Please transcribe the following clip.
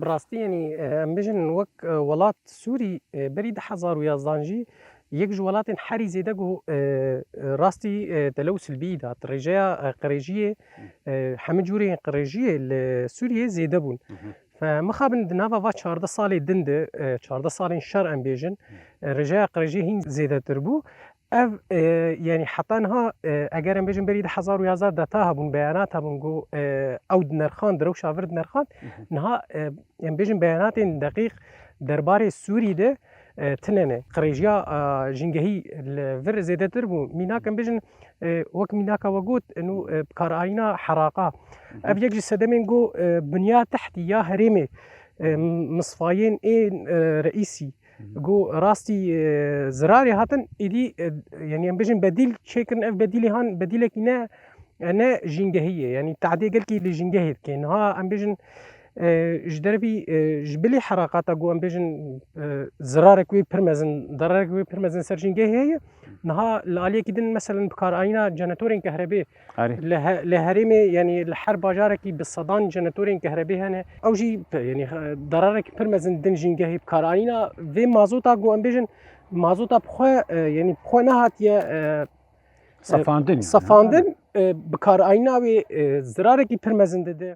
براستی یعنی ام بجن وک ولات سوری برید 1011 جی یک جوالات حری زیده گو راستی تلوث البيئي دات رجاء قريجية همه جوري قريجية لسوريا زيده بون فمخابن دنافا فا 14 سالي دنده 14 سالين شر ام بيجن رجاء قريجية هين زيده تربو اف يعني حتى انها اگر ام بيجن بريد 1011 داتا هبون بيانات هبون جو او نرخان درو شاورد نرخان انها ام بيجن بيانات دقيق درباري سوري ده تننه قريجيا جنگهي الفر زيده تربو ميناك ام بيجن وك ميناكا وقوت انه بكاراينا حراقه اب يجي سدمين جو بنية تحتية هريمي مصفايين رئيسي جو راستي زراري هاتن ايدي يعني ام بيجن بديل شيكن اف بديلي هان بديلك انا جنگهيه يعني تعدي قالكي لجنگهي كاين ها ام بيجن جدربي جبلي حركات جو ام بيجن زرارك وي برمزن ضررك وي برمزن سرجنجي هي نها لاليه كدن مثلا بكار اينا جنراتورين كهرباء لهريمي يعني الحرب باجاركي بالصدان جنراتورين كهرباء هنا او جي يعني ضررك برمزن دن جنجي بكار اينا في مازوتا جو ام بيجن مازوتا بخو يعني بخو نهات يا صفاندن بكار اينا وي زرارك برمزن ده